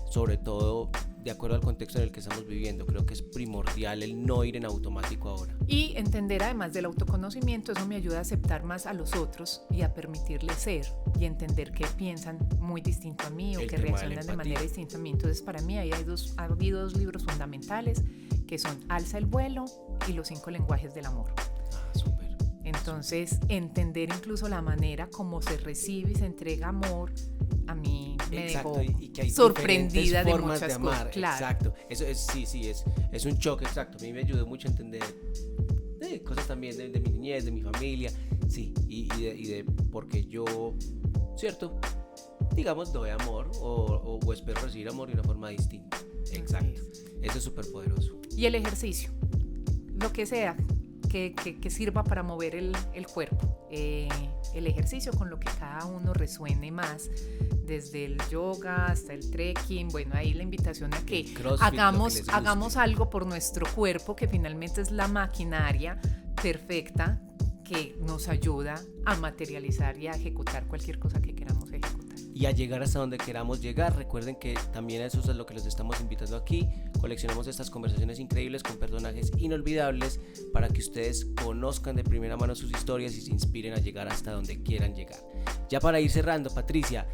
sobre todo de acuerdo al contexto en el que estamos viviendo. Creo que es primordial el no ir en automático ahora. Y entender, además del autoconocimiento, eso me ayuda a aceptar más a los otros y a permitirles ser, y entender que piensan muy distinto a mí, o que reaccionan de manera distinta a mí. Entonces, para mí ha habido 2 libros fundamentales, que son Alza el vuelo y Los 5 lenguajes del amor. Súper. Entonces, entender incluso la manera como se recibe y se entrega amor, a mí me dejó y que hay sorprendida de formas muchas de amar, cosas. Claro. Exacto. Eso es un choque, exacto. A mí me ayudó mucho a entender cosas también de mi niñez, de mi familia, Sí, y de porque yo, ¿cierto? Digamos, doy amor o espero recibir amor de una forma distinta. Exacto. Eso es súper poderoso. Y el ejercicio, lo que sea que sirva para mover el cuerpo. El ejercicio con lo que cada uno resuene más, desde el yoga hasta el trekking. Bueno, ahí la invitación a que hagamos algo por nuestro cuerpo, que finalmente es la maquinaria perfecta que nos ayuda a materializar y a ejecutar cualquier cosa que queramos ejecutar. Y a llegar hasta donde queramos llegar. Recuerden que también eso es lo que los estamos invitando aquí. Coleccionamos estas conversaciones increíbles con personajes inolvidables para que ustedes conozcan de primera mano sus historias y se inspiren a llegar hasta donde quieran llegar. Ya para ir cerrando, Patricia,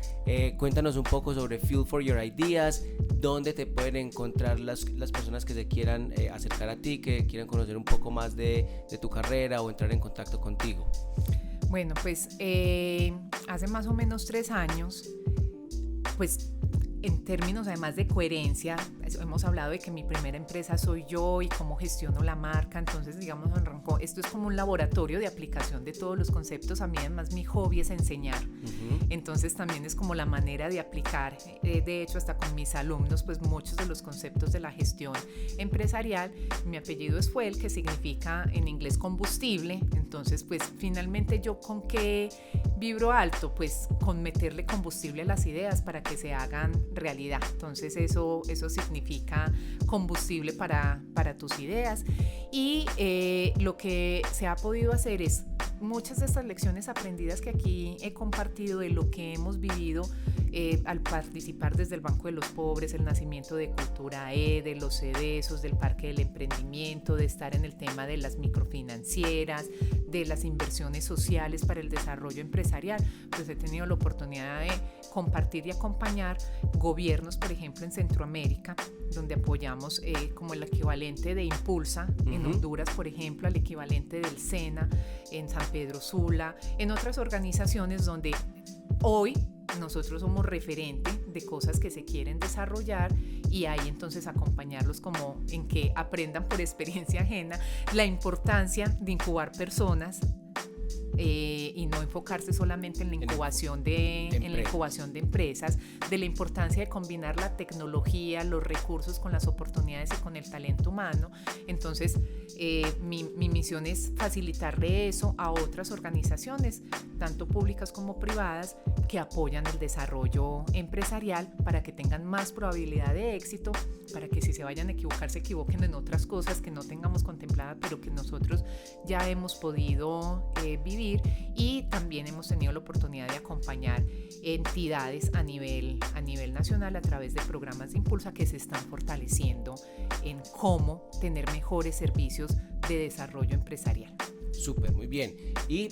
cuéntanos un poco sobre Fuel for Your Ideas, dónde te pueden encontrar las personas que se quieran acercar a ti, que quieran conocer un poco más de tu carrera o entrar en contacto contigo. Bueno, pues hace más o menos 3 años, pues en términos además de coherencia, hemos hablado de que mi primera empresa soy yo y cómo gestiono la marca. Entonces, digamos, arrancó, esto es como un laboratorio de aplicación de todos los conceptos. A mí además mi hobby es enseñar, entonces también es como la manera de aplicar, de hecho hasta con mis alumnos, pues muchos de los conceptos de la gestión empresarial. Mi apellido es Fuel, que significa en inglés combustible. Entonces, pues finalmente yo con qué vibro alto, pues con meterle combustible a las ideas para que se hagan realidad. Entonces eso significa combustible para tus ideas. Y lo que se ha podido hacer es muchas de estas lecciones aprendidas que aquí he compartido, de lo que hemos vivido al participar desde el Banco de los Pobres, el nacimiento de Cultura E, de los CEDESOS, del Parque del Emprendimiento, de estar en el tema de las microfinancieras, de las inversiones sociales para el desarrollo empresarial. Pues he tenido la oportunidad de compartir y acompañar gobiernos, por ejemplo en Centroamérica, donde apoyamos como el equivalente de Impulsa en Honduras, por ejemplo, al equivalente del SENA en San Pedro Sula, en otras organizaciones donde hoy nosotros somos referente de cosas que se quieren desarrollar, y ahí entonces acompañarlos como en que aprendan por experiencia ajena la importancia de incubar personas, y no enfocarse solamente en la incubación de empresas, de la importancia de combinar la tecnología, los recursos con las oportunidades y con el talento humano. Entonces mi misión es facilitarle eso a otras organizaciones, tanto públicas como privadas, que apoyan el desarrollo empresarial, para que tengan más probabilidad de éxito, para que si se vayan a equivocar, se equivoquen en otras cosas que no tengamos contempladas, pero que nosotros ya hemos podido vivir. Y también hemos tenido la oportunidad de acompañar entidades a nivel nacional a través de programas de Impulsa que se están fortaleciendo en cómo tener mejores servicios de desarrollo empresarial. Súper, muy bien. Y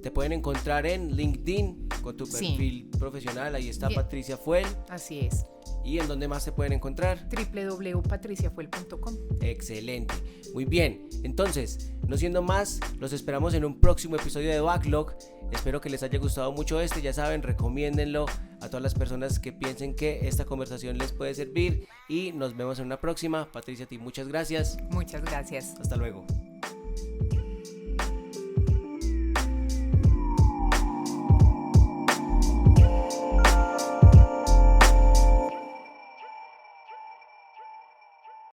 te pueden encontrar en LinkedIn con tu perfil profesional. Ahí está Patricia Fuel. Así es. ¿Y en dónde más se pueden encontrar? www.patriciafuel.com. Excelente, muy bien. Entonces, no siendo más, los esperamos en un próximo episodio de Backlog. Espero que les haya gustado mucho ya saben, recomiéndenlo a todas las personas que piensen que esta conversación les puede servir, y nos vemos en una próxima. Patricia, a ti muchas gracias. Muchas gracias. Hasta luego.